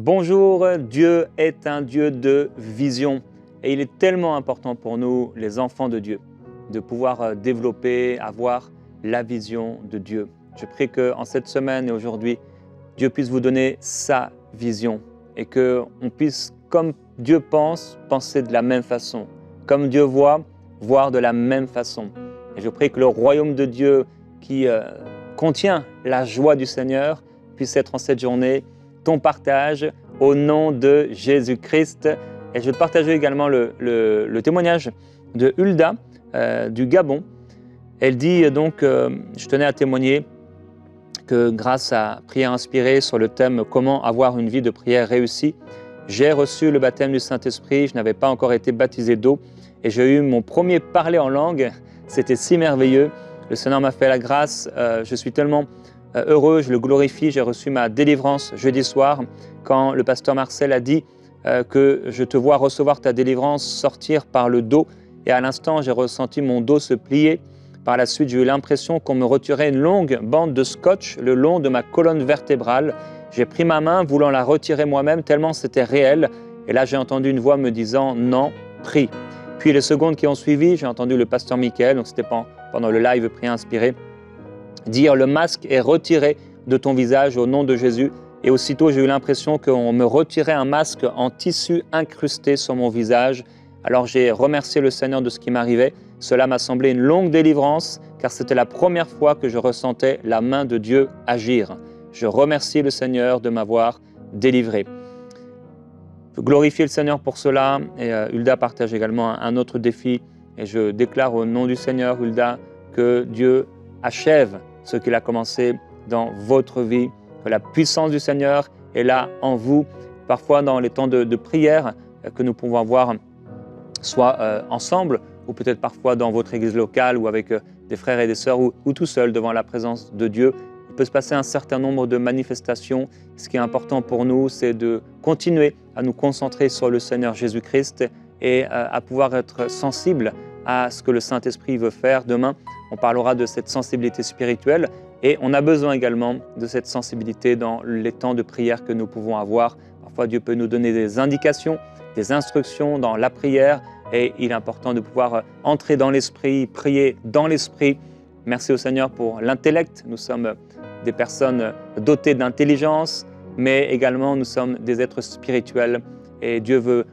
Bonjour, Dieu est un Dieu de vision et il est tellement important pour nous, les enfants de Dieu, de pouvoir développer, avoir la vision de Dieu. Je prie qu'en cette semaine et aujourd'hui, Dieu puisse vous donner sa vision et qu'on puisse, comme Dieu pense, penser de la même façon. Comme Dieu voit, voir de la même façon. Et je prie que le royaume de Dieu qui contient la joie du Seigneur puisse être en cette journée ton partage au nom de Jésus-Christ. Et je vais te partager également le témoignage de Hulda du Gabon. Elle dit donc, je tenais à témoigner que grâce à Prière inspirée sur le thème « Comment avoir une vie de prière réussie », j'ai reçu le baptême du Saint-Esprit, je n'avais pas encore été baptisé d'eau et j'ai eu mon premier parler en langue. C'était si merveilleux. Le Seigneur m'a fait la grâce. Je suis tellement heureux, je le glorifie. J'ai reçu ma délivrance jeudi soir quand le pasteur Marcel a dit que je te vois recevoir ta délivrance sortir par le dos. Et à l'instant, j'ai ressenti mon dos se plier. Par la suite, j'ai eu l'impression qu'on me retirait une longue bande de scotch le long de ma colonne vertébrale. J'ai pris ma main, voulant la retirer moi-même, tellement c'était réel. Et là, j'ai entendu une voix me disant « Non, prie ». Puis les secondes qui ont suivi, j'ai entendu le pasteur Michael, donc c'était pendant le live Prière inspirée, dire « Le masque est retiré de ton visage au nom de Jésus ». Et aussitôt, j'ai eu l'impression qu'on me retirait un masque en tissu incrusté sur mon visage. Alors j'ai remercié le Seigneur de ce qui m'arrivait. Cela m'a semblé une longue délivrance, car c'était la première fois que je ressentais la main de Dieu agir. Je remercie le Seigneur de m'avoir délivré. Je glorifie le Seigneur pour cela. Et Hulda partage également un autre défi. Et je déclare au nom du Seigneur, Hulda, que Dieu achève ce qu'il a commencé dans votre vie, que la puissance du Seigneur est là en vous. Parfois dans les temps de prière que nous pouvons avoir, soit ensemble, ou peut-être parfois dans votre église locale, ou avec des frères et des sœurs, ou tout seul devant la présence de Dieu, il peut se passer un certain nombre de manifestations. Ce qui est important pour nous, c'est de continuer à nous concentrer sur le Seigneur Jésus-Christ et à pouvoir être sensible à ce que le Saint-Esprit veut faire. Demain, on parlera de cette sensibilité spirituelle et on a besoin également de cette sensibilité dans les temps de prière que nous pouvons avoir. Parfois, Dieu peut nous donner des indications, des instructions dans la prière et il est important de pouvoir entrer dans l'Esprit, prier dans l'Esprit. Merci au Seigneur pour l'intellect. Nous sommes des personnes dotées d'intelligence, mais également nous sommes des êtres spirituels et Dieu veut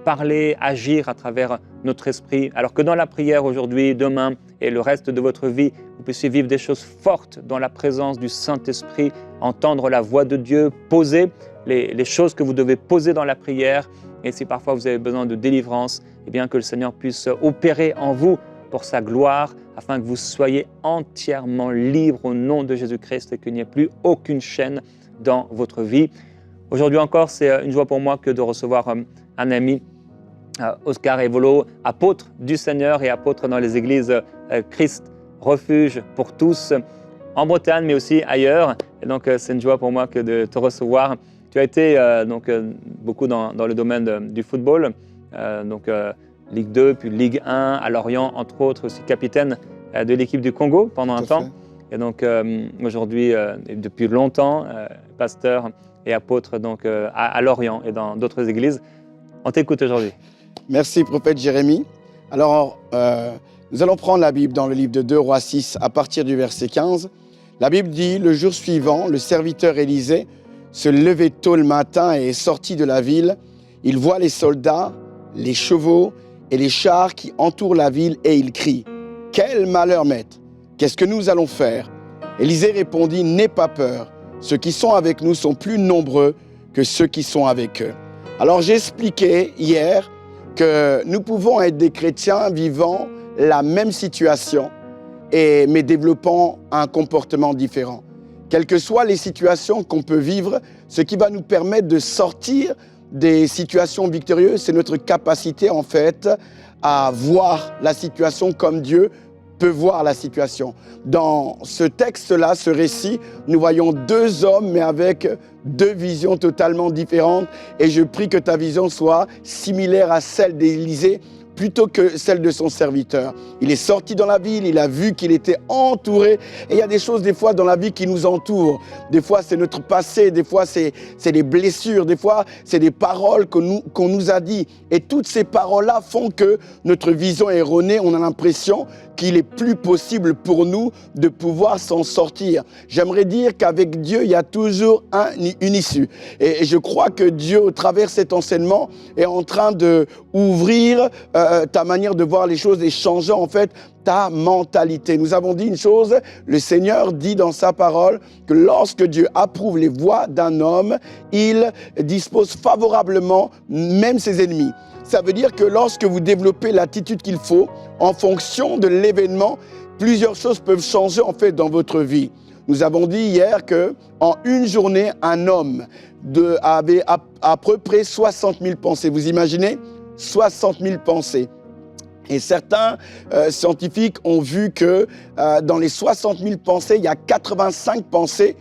parler, agir à travers notre esprit. Alors que dans la prière aujourd'hui, demain et le reste de votre vie, vous puissiez vivre des choses fortes dans la présence du Saint-Esprit, entendre la voix de Dieu, poser les choses que vous devez poser dans la prière. Et si parfois vous avez besoin de délivrance, eh bien que le Seigneur puisse opérer en vous pour sa gloire, afin que vous soyez entièrement libre au nom de Jésus-Christ et qu'il n'y ait plus aucune chaîne dans votre vie. Aujourd'hui encore, c'est une joie pour moi que de recevoir un ami, Oscar Evolo, apôtre du Seigneur et apôtre dans les églises Christ Refuge pour tous, en Bretagne mais aussi ailleurs. Et donc c'est une joie pour moi que de te recevoir. Tu as été beaucoup dans le domaine du football, Ligue 2, puis Ligue 1 à Lorient, entre autres, aussi capitaine de l'équipe du Congo pendant un temps. Et donc aujourd'hui, depuis longtemps, pasteur et apôtre à Lorient et dans d'autres églises. On t'écoute aujourd'hui. Merci, prophète Jérémie. Alors, nous allons prendre la Bible dans le livre de 2 Rois 6 à partir du verset 15. La Bible dit « Le jour suivant, le serviteur Élisée se levait tôt le matin et est sorti de la ville. Il voit les soldats, les chevaux et les chars qui entourent la ville et il crie « Quel malheur, maître! Qu'est-ce que nous allons faire ?» Élisée répondit « N'aie pas peur. Ceux qui sont avec nous sont plus nombreux que ceux qui sont avec eux. » Alors j'ai expliqué hier que nous pouvons être des chrétiens vivant la même situation mais développant un comportement différent. Quelles que soient les situations qu'on peut vivre, ce qui va nous permettre de sortir des situations victorieuses, c'est notre capacité en fait à voir la situation comme Dieu peut voir la situation. Dans ce texte-là, ce récit, nous voyons deux hommes, mais avec deux visions totalement différentes. Et je prie que ta vision soit similaire à celle d'Élisée plutôt que celle de son serviteur. Il est sorti dans la ville, il a vu qu'il était entouré. Et il y a des choses des fois dans la vie qui nous entourent. Des fois c'est notre passé, des fois c'est des blessures, des fois c'est des paroles qu'on nous a dit. Et toutes ces paroles-là font que notre vision est erronée. On a l'impression qu'il est plus possible pour nous de pouvoir s'en sortir. J'aimerais dire qu'avec Dieu, il y a toujours une issue. Et je crois que Dieu, au travers de cet enseignement, est en train d'ouvrir ta manière de voir les choses et changer en fait ta mentalité. Nous avons dit une chose, le Seigneur dit dans sa parole que lorsque Dieu approuve les voies d'un homme, il dispose favorablement même ses ennemis. Ça veut dire que lorsque vous développez l'attitude qu'il faut, en fonction de l'événement, plusieurs choses peuvent changer en fait dans votre vie. Nous avons dit hier qu'en une journée, un homme avait à peu près 60 000 pensées. Vous imaginez ? 60 000 pensées. Et certains scientifiques ont vu que dans les 60 000 pensées, il y a 85 pensées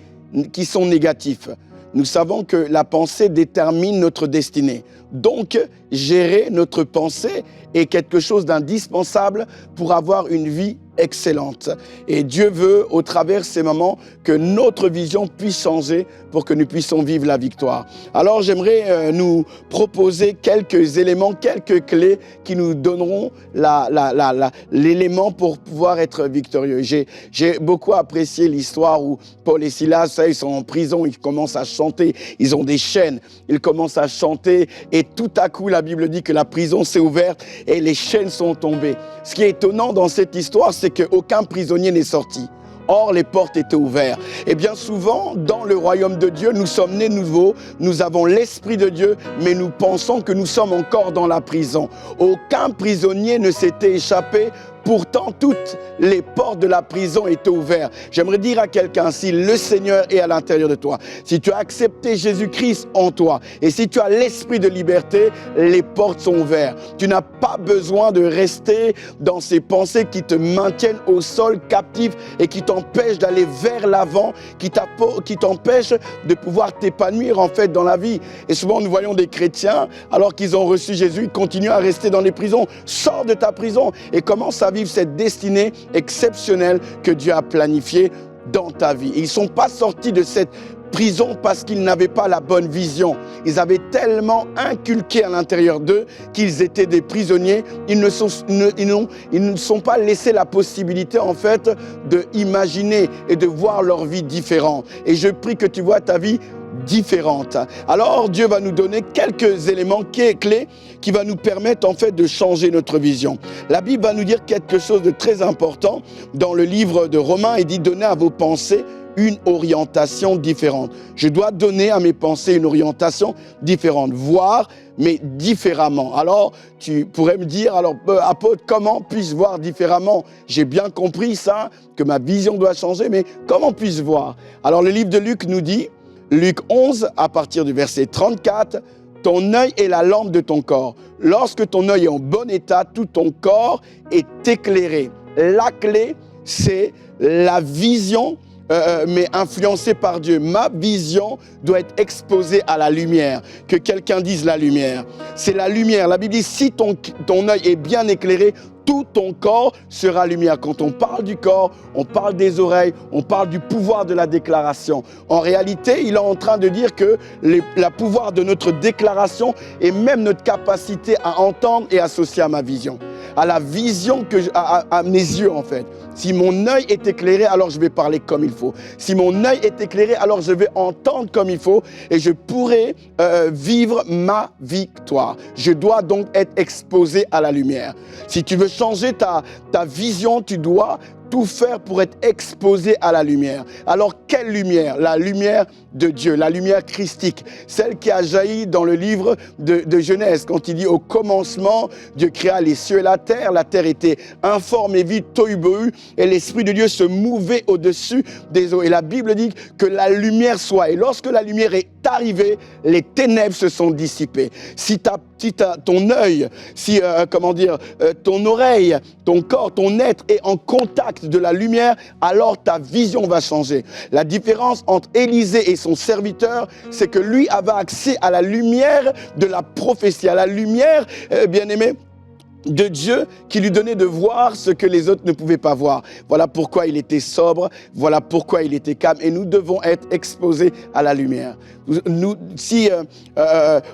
qui sont négatives. Nous savons que la pensée détermine notre destinée. Donc, gérer notre pensée est quelque chose d'indispensable pour avoir une vie excellente. Et Dieu veut, au travers de ces moments, que notre vision puisse changer pour que nous puissions vivre la victoire. Alors, j'aimerais nous proposer quelques éléments, quelques clés qui nous donneront l'élément pour pouvoir être victorieux. J'ai beaucoup apprécié l'histoire où Paul et Silas, ils sont en prison, ils commencent à chanter, ils ont des chaînes, ils commencent à chanter et tout à coup, la Bible dit que la prison s'est ouverte et les chaînes sont tombées. Ce qui est étonnant dans cette histoire, c'est qu'aucun prisonnier n'est sorti. Or, les portes étaient ouvertes. Et bien souvent, dans le royaume de Dieu, nous sommes nés nouveaux, nous avons l'Esprit de Dieu, mais nous pensons que nous sommes encore dans la prison. Aucun prisonnier ne s'était échappé. Pourtant, toutes les portes de la prison étaient ouvertes. J'aimerais dire à quelqu'un, si le Seigneur est à l'intérieur de toi, si tu as accepté Jésus-Christ en toi, et si tu as l'esprit de liberté, les portes sont ouvertes. Tu n'as pas besoin de rester dans ces pensées qui te maintiennent au sol captif et qui t'empêchent d'aller vers l'avant, qui t'empêchent de pouvoir t'épanouir en fait dans la vie. Et souvent, nous voyons des chrétiens, alors qu'ils ont reçu Jésus, ils continuent à rester dans les prisons. Sors de ta prison et commence à vivre cette destinée exceptionnelle que Dieu a planifiée dans ta vie. Ils ne sont pas sortis de cette prison parce qu'ils n'avaient pas la bonne vision. Ils avaient tellement inculqué à l'intérieur d'eux qu'ils étaient des prisonniers. Ils ne sont pas laissés la possibilité en fait d'imaginer et de voir leur vie différente. Et je prie que tu vois ta vie différente. Alors Dieu va nous donner quelques éléments clés qui va nous permettre en fait de changer notre vision. La Bible va nous dire quelque chose de très important dans le livre de Romains. Il dit: donnez à vos pensées une orientation différente. Je dois donner à mes pensées une orientation différente, voir mais différemment. Alors, tu pourrais me dire, alors apôtre, comment puis-je voir différemment? J'ai bien compris ça, que ma vision doit changer, mais comment puis-je voir? Alors, le livre de Luc nous dit, Luc 11, à partir du verset 34, « Ton œil est la lampe de ton corps. Lorsque ton œil est en bon état, tout ton corps est éclairé. » La clé, c'est la vision, mais influencée par Dieu. Ma vision doit être exposée à la lumière. Que quelqu'un dise la lumière. C'est la lumière. La Bible dit, si ton œil est bien éclairé, tout ton corps sera lumière. Quand on parle du corps, on parle des oreilles, on parle du pouvoir de la déclaration. En réalité, il est en train de dire que le pouvoir de notre déclaration est même notre capacité à entendre et associer à ma vision. À la vision, à mes yeux en fait. Si mon œil est éclairé, alors je vais parler comme il faut. Si mon œil est éclairé, alors je vais entendre comme il faut et je pourrai vivre ma victoire. Je dois donc être exposé à la lumière. Si tu veux changer ta vision, tu dois tout faire pour être exposé à la lumière. Alors, quelle lumière? La lumière de Dieu, la lumière christique, celle qui a jailli dans le livre de Genèse, quand il dit au commencement, Dieu créa les cieux et la terre était informe et vide, tohu-bohu, et l'Esprit de Dieu se mouvait au-dessus des eaux. Et la Bible dit que la lumière soit. Et lorsque la lumière est arrivée, les ténèbres se sont dissipées. Si ton œil, ton oreille, ton corps, ton être est en contact de la lumière, alors ta vision va changer. La différence entre Élisée et son serviteur, c'est que lui avait accès à la lumière de la prophétie, à la lumière, bien-aimé, de Dieu qui lui donnait de voir ce que les autres ne pouvaient pas voir. Voilà pourquoi il était sobre, voilà pourquoi il était calme. Et nous devons être exposés à la lumière.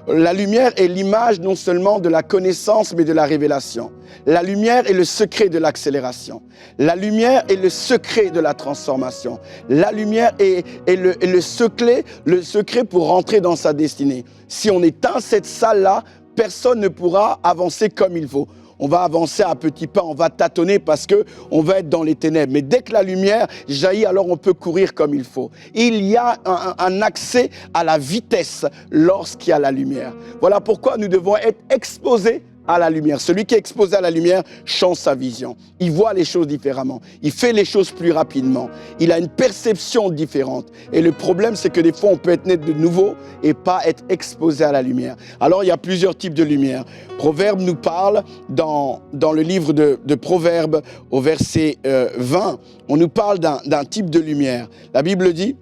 La lumière est l'image non seulement de la connaissance, mais de la révélation. La lumière est le secret de l'accélération. La lumière est le secret de la transformation. La lumière est le secret pour rentrer dans sa destinée. Si on éteint cette salle-là, personne ne pourra avancer comme il faut. On va avancer à petits pas, on va tâtonner parce qu'on va être dans les ténèbres. Mais dès que la lumière jaillit, alors on peut courir comme il faut. Il y a un accès à la vitesse lorsqu'il y a la lumière. Voilà pourquoi nous devons être exposés à la lumière. Celui qui est exposé à la lumière change sa vision. Il voit les choses différemment. Il fait les choses plus rapidement. Il a une perception différente. Et le problème, c'est que des fois, on peut être né de nouveau et pas être exposé à la lumière. Alors, il y a plusieurs types de lumière. Proverbe nous parle, dans le livre de Proverbes, au verset 20, on nous parle d'un type de lumière. La Bible dit,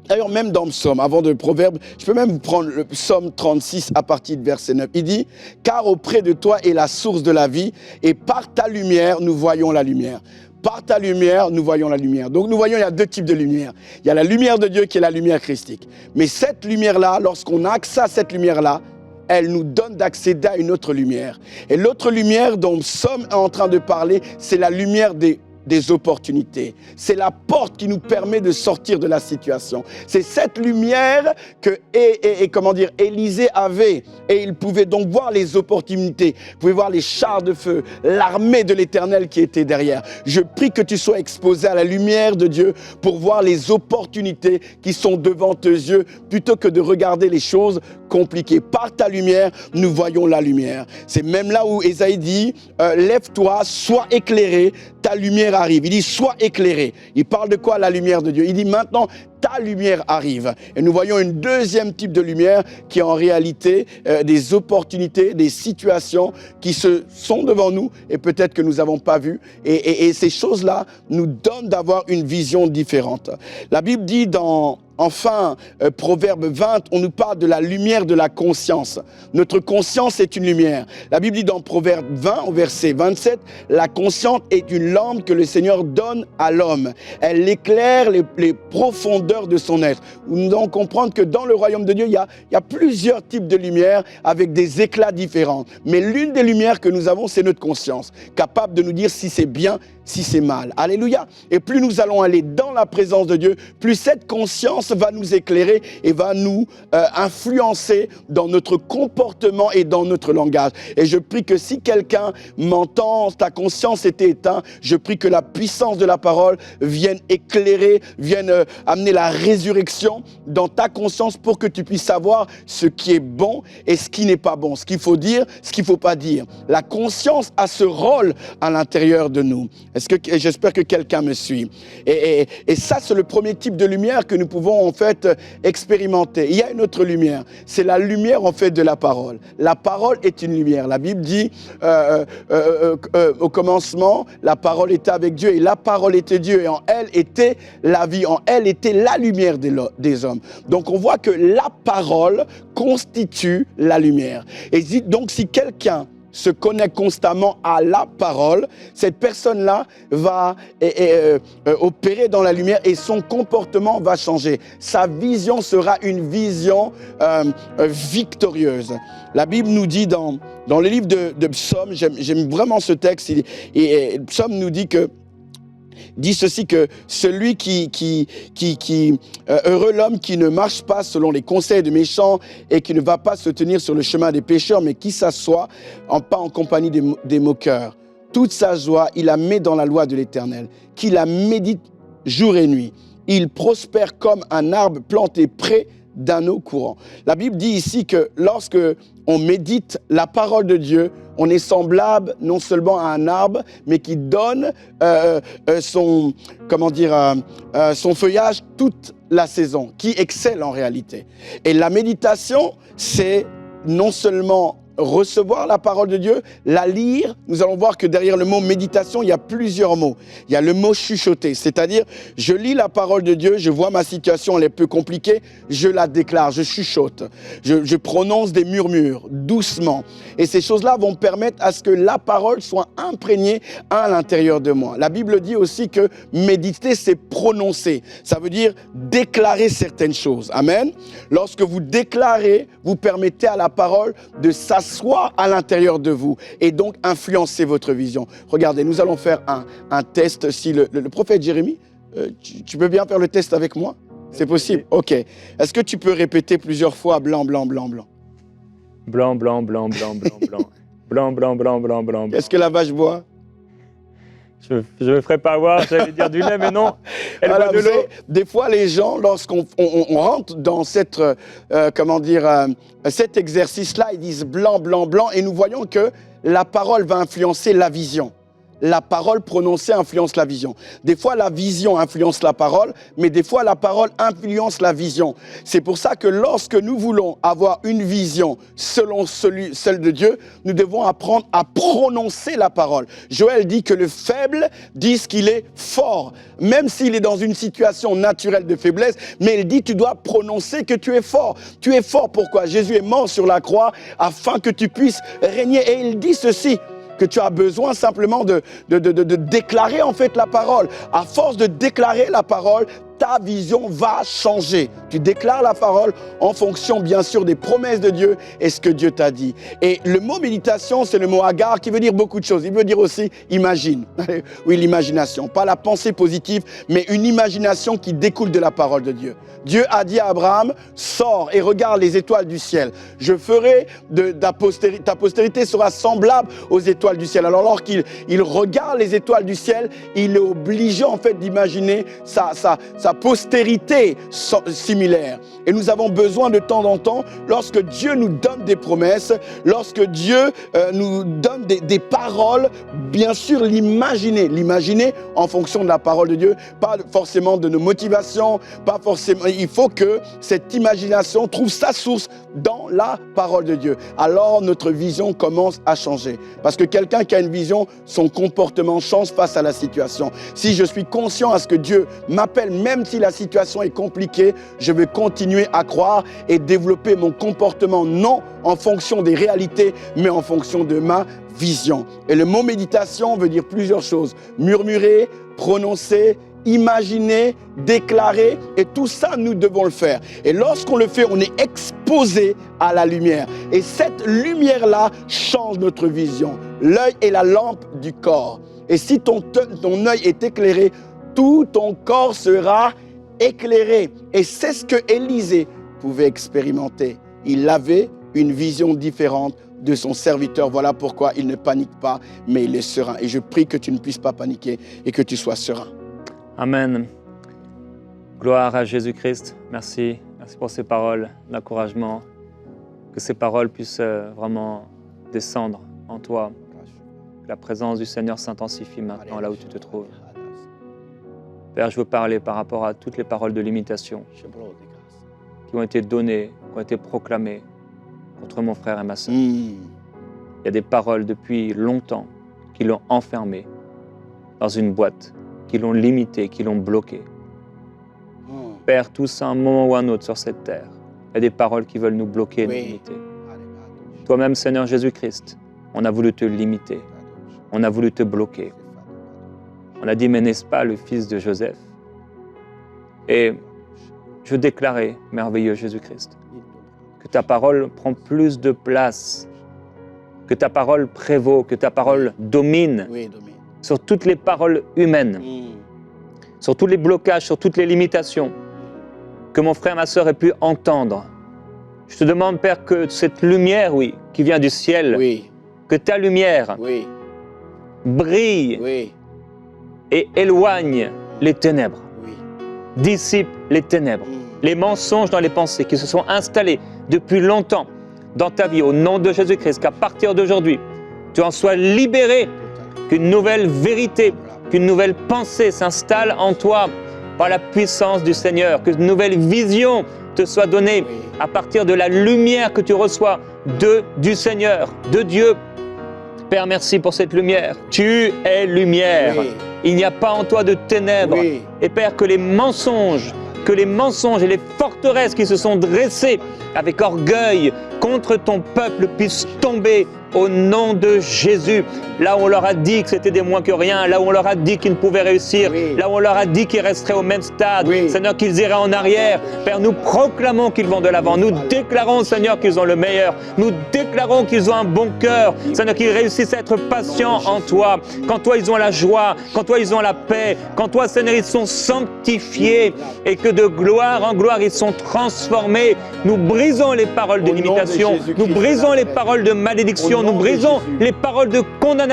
d'ailleurs, même dans le psaume, avant de Proverbe, je peux même vous prendre le psaume 36 à partir de verset 9. Il dit « Car auprès de toi est la source de la vie, et par ta lumière, nous voyons la lumière. » Par ta lumière, nous voyons la lumière. Donc nous voyons, il y a deux types de lumière. Il y a la lumière de Dieu qui est la lumière christique. Mais cette lumière-là, lorsqu'on a accès à cette lumière-là, elle nous donne d'accéder à une autre lumière. Et l'autre lumière dont le psaume est en train de parler, c'est la lumière des opportunités. C'est la porte qui nous permet de sortir de la situation. C'est cette lumière que Élisée avait, et il pouvait donc voir les opportunités. Il pouvait voir les chars de feu, l'armée de l'Éternel qui était derrière. Je prie que tu sois exposé à la lumière de Dieu pour voir les opportunités qui sont devant tes yeux, plutôt que de regarder les choses compliquées. Par ta lumière, nous voyons la lumière. C'est même là où Ésaïe dit lève-toi, sois éclairé, ta lumière arrive. Il dit sois éclairé. Il parle de quoi, la lumière de Dieu? Il dit maintenant ta lumière arrive. Et nous voyons une deuxième type de lumière qui est en réalité des opportunités, des situations qui sont devant nous et peut-être que nous n'avons pas vu. Et ces choses-là nous donnent d'avoir une vision différente. La Bible dit Enfin, Proverbe 20, on nous parle de la lumière de la conscience. Notre conscience est une lumière. La Bible dit dans Proverbe 20, au verset 27, la conscience est une lampe que le Seigneur donne à l'homme. Elle éclaire les profondeurs de son être. Nous devons comprendre que dans le royaume de Dieu, il y a plusieurs types de lumière avec des éclats différents. Mais l'une des lumières que nous avons, c'est notre conscience, capable de nous dire si c'est bien, si c'est mal. Alléluia. Et plus nous allons aller dans la présence de Dieu, plus cette conscience va nous éclairer et va nous influencer dans notre comportement et dans notre langage. Et je prie que si quelqu'un m'entend, ta conscience était éteinte, je prie que la puissance de la parole vienne éclairer, vienne amener la résurrection dans ta conscience pour que tu puisses savoir ce qui est bon et ce qui n'est pas bon, ce qu'il faut dire, ce qu'il ne faut pas dire. La conscience a ce rôle à l'intérieur de nous. J'espère que quelqu'un me suit. Et ça, c'est le premier type de lumière que nous pouvons en fait expérimenter. Il y a une autre lumière. C'est la lumière en fait de la parole. La parole est une lumière. La Bible dit au commencement, la parole était avec Dieu et la parole était Dieu et en elle était la vie. En elle était la lumière des hommes. Donc on voit que la parole constitue la lumière. Et donc si quelqu'un se connecte constamment à la parole, cette personne-là va opérer dans la lumière et son comportement va changer. Sa vision sera une vision victorieuse. La Bible nous dit dans le livre de Psaume, j'aime vraiment ce texte, et Psaume nous dit ceci, que celui heureux l'homme qui ne marche pas selon les conseils de méchants et qui ne va pas se tenir sur le chemin des pécheurs, mais qui s'assoit pas en compagnie des moqueurs. Toute sa joie, il la met dans la loi de l'Éternel, qui la médite jour et nuit. Il prospère comme un arbre planté près d'un eau courant. La Bible dit ici que lorsque on médite la parole de Dieu, on est semblable non seulement à un arbre, mais qui donne son feuillage toute la saison, qui excelle en réalité. Et la méditation, c'est non seulement recevoir la parole de Dieu, la lire, nous allons voir que derrière le mot méditation, il y a plusieurs mots. Il y a le mot chuchoter, c'est-à-dire je lis la parole de Dieu, je vois ma situation, elle est peu compliquée, je la déclare, je chuchote, je prononce des murmures doucement. Et ces choses-là vont permettre à ce que la parole soit imprégnée à l'intérieur de moi. La Bible dit aussi que méditer, c'est prononcer. Ça veut dire déclarer certaines choses. Amen. Lorsque vous déclarez, vous permettez à la parole de s'asseoir à l'intérieur de vous et donc influencer votre vision. Regardez, nous allons faire un test. Si le prophète Jérémie, tu peux bien faire le test avec moi? C'est possible? Ok. Est-ce que tu peux répéter plusieurs fois blanc, blanc, blanc, blanc? Blanc, blanc, blanc, blanc, blanc, blanc. Blanc, blanc, blanc, blanc, blanc. Est-ce que la vache boit? Je ne me ferai pas voir, j'allais dire du lait, mais non. Elle boit de l'eau. Des fois, les gens, lorsqu'on rentre dans cet exercice-là, ils disent blanc, blanc, blanc, et nous voyons que la parole va influencer la vision. La parole prononcée influence la vision. Des fois, la vision influence la parole, mais des fois, la parole influence la vision. C'est pour ça que lorsque nous voulons avoir une vision selon celle de Dieu, nous devons apprendre à prononcer la parole. Joël dit que le faible dit qu'il est fort, même s'il est dans une situation naturelle de faiblesse, mais il dit tu dois prononcer que tu es fort. Tu es fort pourquoi? Jésus est mort sur la croix afin que tu puisses régner. Et il dit ceci, que tu as besoin simplement de déclarer en fait la parole. À force de déclarer la parole, ta vision va changer. Tu déclares la parole en fonction, bien sûr, des promesses de Dieu et ce que Dieu t'a dit. Et le mot méditation, c'est le mot hagar qui veut dire beaucoup de choses. Il veut dire aussi imagine. Oui, l'imagination. Pas la pensée positive, mais une imagination qui découle de la parole de Dieu. Dieu a dit à Abraham, sors et regarde les étoiles du ciel. Je ferai ta postérité sera semblable aux étoiles du ciel. Alors lorsqu'il regarde les étoiles du ciel, il est obligé en fait d'imaginer sa postérité similaire. Et nous avons besoin de temps en temps, lorsque Dieu nous donne des promesses, lorsque Dieu nous donne des paroles, bien sûr l'imaginer en fonction de la parole de Dieu, pas forcément de nos motivations, pas forcément. Il faut que cette imagination trouve sa source dans la parole de Dieu. Alors notre vision commence à changer. Parce que quelqu'un qui a une vision, son comportement change face à la situation. Si je suis conscient à ce que Dieu m'appelle, même si la situation est compliquée, je vais continuer à croire et développer mon comportement, non en fonction des réalités, mais en fonction de ma vision. Et le mot méditation veut dire plusieurs choses. Murmurer, prononcer, imaginer, déclarer, et tout ça, nous devons le faire. Et lorsqu'on le fait, on est exposé à la lumière. Et cette lumière-là change notre vision. L'œil est la lampe du corps. Et si ton œil est éclairé, tout ton corps sera éclairé. Et c'est ce que Élisée pouvait expérimenter. Il avait une vision différente de son serviteur. Voilà pourquoi il ne panique pas, mais il est serein. Et je prie que tu ne puisses pas paniquer et que tu sois serein. Amen. Gloire à Jésus-Christ. Merci. Merci pour ces paroles d'encouragement. Que ces paroles puissent vraiment descendre en toi. Que la présence du Seigneur s'intensifie maintenant là où tu te trouves. Père, je veux parler par rapport à toutes les paroles de limitation qui ont été données, qui ont été proclamées contre mon frère et ma sœur. Il y a des paroles depuis longtemps qui l'ont enfermé dans une boîte, qui l'ont limité, qui l'ont bloqué. Père, tous à un moment ou à un autre sur cette terre, il y a des paroles qui veulent nous bloquer, nous limiter. Toi-même, Seigneur Jésus-Christ, on a voulu te limiter, on a voulu te bloquer. On a dit, mais n'est-ce pas le fils de Joseph? Et je déclarais, merveilleux Jésus-Christ, que ta parole prend plus de place, que ta parole prévaut, que ta parole domine sur toutes les paroles humaines, sur tous les blocages, sur toutes les limitations que mon frère et ma sœur aient pu entendre. Je te demande, Père, que cette lumière, qui vient du ciel, que ta lumière brille et éloigne les ténèbres, dissipe les ténèbres, les mensonges dans les pensées qui se sont installés depuis longtemps dans ta vie, au nom de Jésus-Christ, qu'à partir d'aujourd'hui, tu en sois libéré, qu'une nouvelle vérité, qu'une nouvelle pensée s'installe en toi par la puissance du Seigneur. Que de nouvelles visions te soient données à partir de la lumière que tu reçois du Seigneur, de Dieu. Père, merci pour cette lumière. Tu es lumière. Oui. Il n'y a pas en toi de ténèbres. Oui. Et Père, que les mensonges et les forteresses qui se sont dressées avec orgueil contre ton peuple puissent tomber au nom de Jésus. Là où on leur a dit que c'était des moins que rien, là où on leur a dit qu'ils ne pouvaient réussir, là où on leur a dit qu'ils resteraient au même stade, Seigneur, qu'ils iraient en arrière. Père, nous proclamons qu'ils vont de l'avant. Nous déclarons, Seigneur, qu'ils ont le meilleur. Nous déclarons qu'ils ont un bon cœur. Seigneur, qu'ils réussissent à être patients en toi. Qu'en toi, ils ont la joie. Qu'en toi, ils ont la paix. Qu'en toi, Seigneur, ils sont sanctifiés. Et que de gloire en gloire, ils sont transformés. Nous brisons les paroles de limitation. Nous brisons les paroles de malédiction. Nous brisons les paroles de condamnation.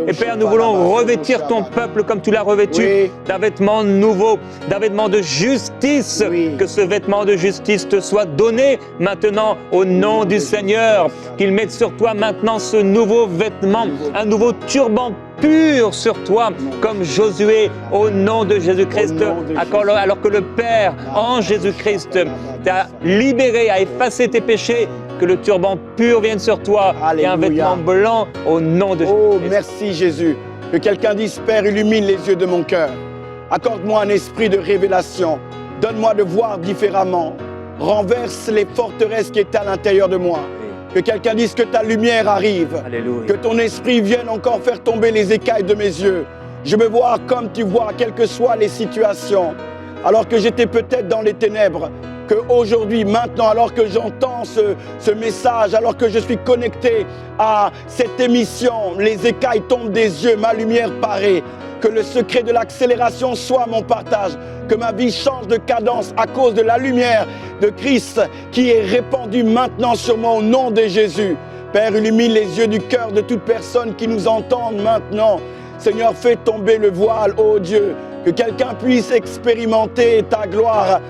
Et Père, nous voulons revêtir ton peuple comme tu l'as revêtu, d'un vêtement nouveau, d'un vêtement de justice. Que ce vêtement de justice te soit donné maintenant au nom du Seigneur. Qu'il mette sur toi maintenant ce nouveau vêtement, un nouveau turban pur sur toi, comme Josué, au nom de Jésus-Christ, alors que le Père, en Jésus-Christ, t'a libéré, a effacé tes péchés. Que le turban pur vienne sur toi. Alléluia. Et un vêtement blanc au nom de Jésus. Oh, merci Jésus. Que quelqu'un dise, Père, illumine les yeux de mon cœur. Accorde-moi un esprit de révélation. Donne-moi de voir différemment. Renverse les forteresses qui étaient à l'intérieur de moi. Que quelqu'un dise que ta lumière arrive. Alléluia. Que ton esprit vienne encore faire tomber les écailles de mes yeux. Je veux voir comme tu vois, quelles que soient les situations. Alors que j'étais peut-être dans les ténèbres, qu'aujourd'hui, maintenant, alors que j'entends ce message, alors que je suis connecté à cette émission, les écailles tombent des yeux, ma lumière paraît. Que le secret de l'accélération soit mon partage, que ma vie change de cadence à cause de la lumière de Christ qui est répandue maintenant sur moi au nom de Jésus. Père, illumine les yeux du cœur de toute personne qui nous entend maintenant. Seigneur, fais tomber le voile, ô Dieu, que quelqu'un puisse expérimenter ta gloire.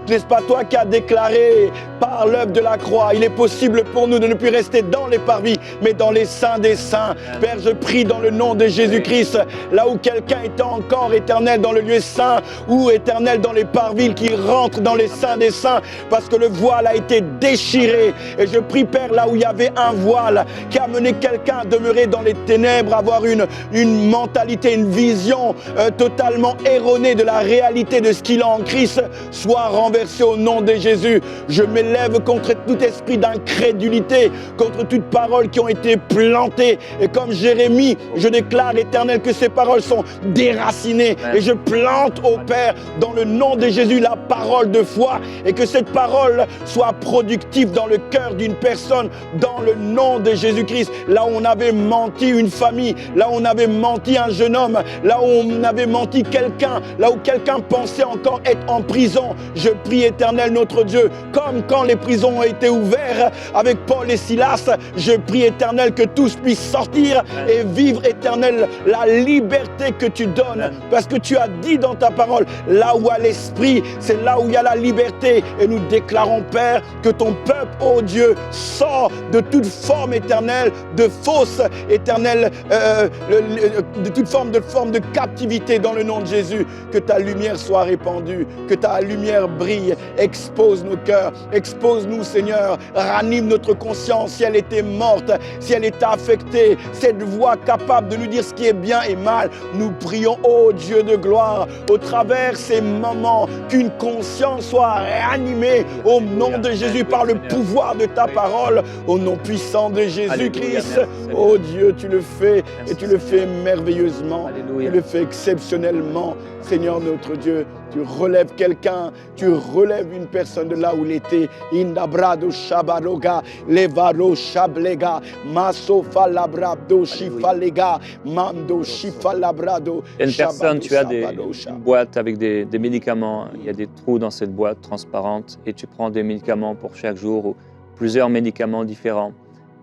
N'est-ce pas toi qui as déclaré par l'œuvre de la croix, il est possible pour nous de ne plus rester dans les parvis, mais dans les saints des saints. Père, je prie dans le nom de Jésus-Christ, là où quelqu'un est encore éternel dans le lieu saint, ou éternel dans les parvis, qui rentre dans les saints des saints, parce que le voile a été déchiré. Et je prie, Père, là où il y avait un voile qui a amené quelqu'un à demeurer dans les ténèbres, avoir une mentalité, une vision totalement erronée de la réalité de ce qu'il a en Christ, soit renversé au nom de Jésus. Je m'élève contre tout esprit d'incrédulité, contre toutes paroles qui ont été plantées. Et comme Jérémie, je déclare, Éternel, que ces paroles sont déracinées. Et je plante au Père, dans le nom de Jésus, la parole de foi. Et que cette parole soit productive dans le cœur d'une personne, dans le nom de Jésus-Christ. Là où on avait menti une famille, là où on avait menti un jeune homme, là où on avait menti quelqu'un, là où quelqu'un pensait encore être en prison, je prie, Éternel, notre Dieu, comme quand les prisons ont été ouvertes avec Paul et Silas, je prie, Éternel, que tous puissent sortir et vivre, Éternel, la liberté que tu donnes, parce que tu as dit dans ta parole, là où a l'esprit, c'est là où il y a la liberté. Et nous déclarons, Père, que ton peuple, ô Dieu, sort de toute forme, éternelle, de fausse, éternelle, de toute forme de captivité dans le nom de Jésus. Que ta lumière soit répandue, que ta lumière brille. Expose nos cœurs, expose-nous, Seigneur, ranime notre conscience si elle était morte, si elle était affectée, cette voix capable de nous dire ce qui est bien et mal. Nous prions, ô Dieu de gloire, au travers ces moments, qu'une conscience soit réanimée au nom de Jésus par le pouvoir de ta parole, au nom puissant de Jésus-Christ. Ô Dieu, tu le fais et tu le fais merveilleusement, tu le fais exceptionnellement. Seigneur notre Dieu, tu relèves quelqu'un, tu relèves une personne de là où il était. Indabrado shabaroga, levaro shablega, maso falabrado shifalega, mando shifalabrado. Une personne, tu as une boîte avec des médicaments, il y a des trous dans cette boîte transparente et tu prends des médicaments pour chaque jour ou plusieurs médicaments différents.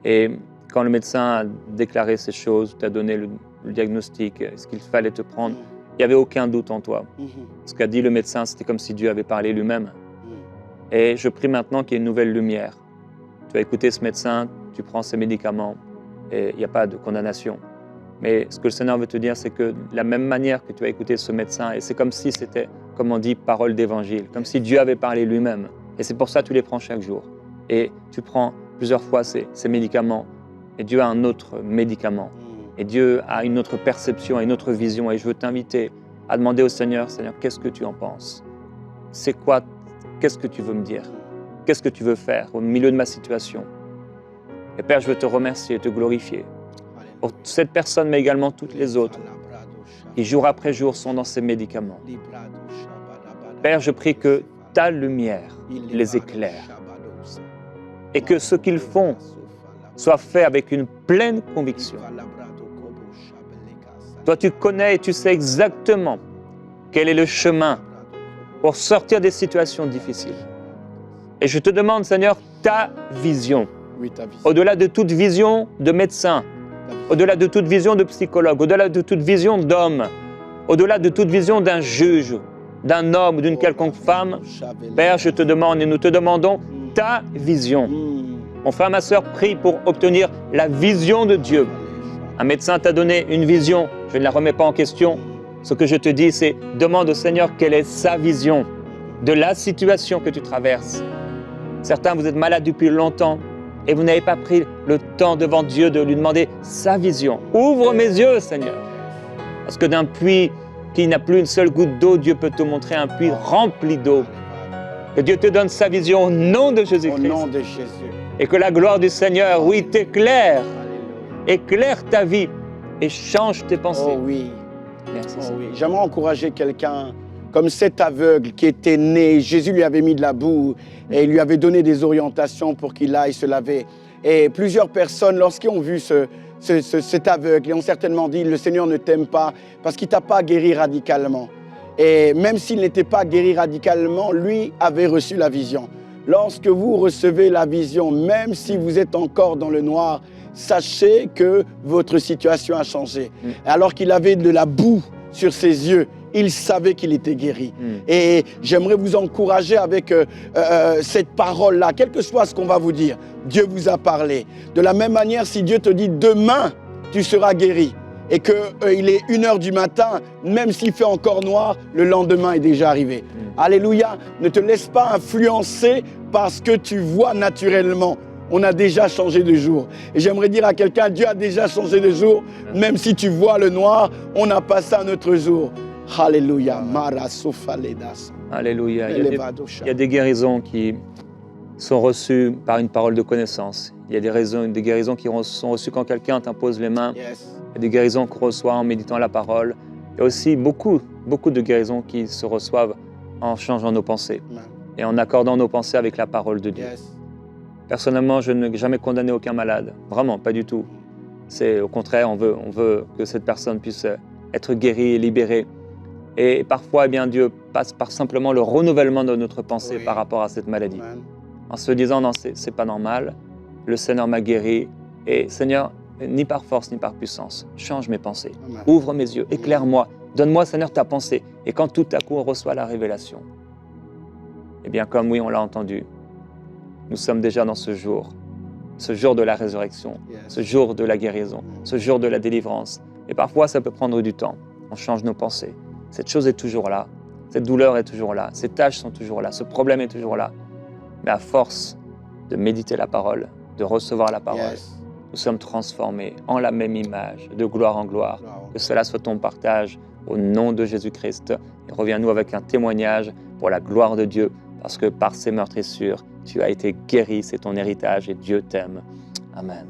Et quand le médecin a déclaré ces choses, t'a donné le diagnostic, ce qu'il fallait te prendre, il n'y avait aucun doute en toi. Ce qu'a dit le médecin, c'était comme si Dieu avait parlé lui-même. Et je prie maintenant qu'il y ait une nouvelle lumière. Tu vas écouter ce médecin, tu prends ses médicaments et il n'y a pas de condamnation. Mais ce que le Seigneur veut te dire, c'est que de la même manière que tu as écouté ce médecin, et c'est comme si c'était comme on dit, parole d'évangile, comme si Dieu avait parlé lui-même. Et c'est pour ça que tu les prends chaque jour. Et tu prends plusieurs fois ces médicaments. Et Dieu a un autre médicament. Et Dieu a une autre perception, une autre vision. Et je veux t'inviter à demander au Seigneur, Seigneur, qu'est-ce que tu en penses? C'est quoi? Qu'est-ce que tu veux me dire? Qu'est-ce que tu veux faire au milieu de ma situation? Et Père, je veux te remercier et te glorifier pour cette personne, mais également toutes les autres qui, jour après jour, sont dans ces médicaments. Père, je prie que ta lumière les éclaire et que ce qu'ils font soit fait avec une pleine conviction. Toi, tu connais et tu sais exactement quel est le chemin pour sortir des situations difficiles. Et je te demande, Seigneur, ta vision. Oui, ta vision. Au-delà de toute vision de médecin, au-delà de toute vision de psychologue, au-delà de toute vision d'homme, au-delà de toute vision d'un juge, d'un homme ou d'une quelconque femme, Père, je te demande et nous te demandons ta vision. Mon frère, ma sœur, prie pour obtenir la vision de Dieu. Un médecin t'a donné une vision, je ne la remets pas en question. Ce que je te dis, c'est demande au Seigneur quelle est sa vision de la situation que tu traverses. Certains, vous êtes malades depuis longtemps et vous n'avez pas pris le temps devant Dieu de lui demander sa vision. Ouvre mes yeux, Seigneur. Parce que d'un puits qui n'a plus une seule goutte d'eau, Dieu peut te montrer un puits rempli d'eau. Que Dieu te donne sa vision au nom de Jésus-Christ. Au nom de Jésus. Et que la gloire du Seigneur, oui, t'éclaire. Éclaire ta vie et change tes pensées. Oh oui. Merci, Oh Seigneur. oui. J'aimerais encourager quelqu'un comme cet aveugle qui était né. Jésus lui avait mis de la boue et il lui avait donné des orientations pour qu'il aille se laver. Et plusieurs personnes, lorsqu'ils ont vu cet aveugle, ils ont certainement dit, le Seigneur ne t'aime pas parce qu'il ne t'a pas guéri radicalement. Et même s'il n'était pas guéri radicalement, lui avait reçu la vision. Lorsque vous recevez la vision, même si vous êtes encore dans le noir, sachez que votre situation a changé. Alors qu'il avait de la boue sur ses yeux, il savait qu'il était guéri. Et j'aimerais vous encourager avec cette parole-là, quel que soit ce qu'on va vous dire. Dieu vous a parlé. De la même manière, si Dieu te dit demain, tu seras guéri, et qu'il est 1h du matin, même s'il fait encore noir, le lendemain est déjà arrivé. Alléluia, ne te laisse pas influencer par ce que tu vois naturellement. On a déjà changé de jour. Et j'aimerais dire à quelqu'un, Dieu a déjà changé de jour. Même si tu vois le noir, on a passé un autre jour. Alléluia. Alléluia. Il y a des guérisons qui sont reçues par une parole de connaissance. Il y a des guérisons qui sont reçues quand quelqu'un t'impose les mains. Yes. Il y a des guérisons qu'on reçoit en méditant la parole. Il y a aussi beaucoup de guérisons qui se reçoivent en changeant nos pensées et en accordant nos pensées avec la parole de Dieu. Yes. Personnellement, je n'ai jamais condamné aucun malade. Vraiment, pas du tout. C'est au contraire, on veut que cette personne puisse être guérie et libérée. Et parfois, eh bien, Dieu passe par simplement le renouvellement de notre pensée par rapport à cette maladie. Amen. En se disant, non, c'est pas normal, le Seigneur m'a guéri. Et Seigneur, ni par force, ni par puissance, change mes pensées. Amen. Ouvre mes yeux, éclaire-moi. Donne-moi, Seigneur, ta pensée. Et quand tout à coup, on reçoit la révélation, eh bien, comme oui, on l'a entendu, nous sommes déjà dans ce jour de la résurrection, Yes. ce jour de la guérison, ce jour de la délivrance. Et parfois, ça peut prendre du temps. On change nos pensées. Cette chose est toujours là. Cette douleur est toujours là. Ces tâches sont toujours là. Ce problème est toujours là. Mais à force de méditer la parole, de recevoir la parole, Yes. nous sommes transformés en la même image, de gloire en gloire. Que cela soit ton partage au nom de Jésus-Christ. Et reviens-nous avec un témoignage pour la gloire de Dieu, parce que par ses meurtrissures, tu as été guéri, c'est ton héritage et Dieu t'aime. Amen.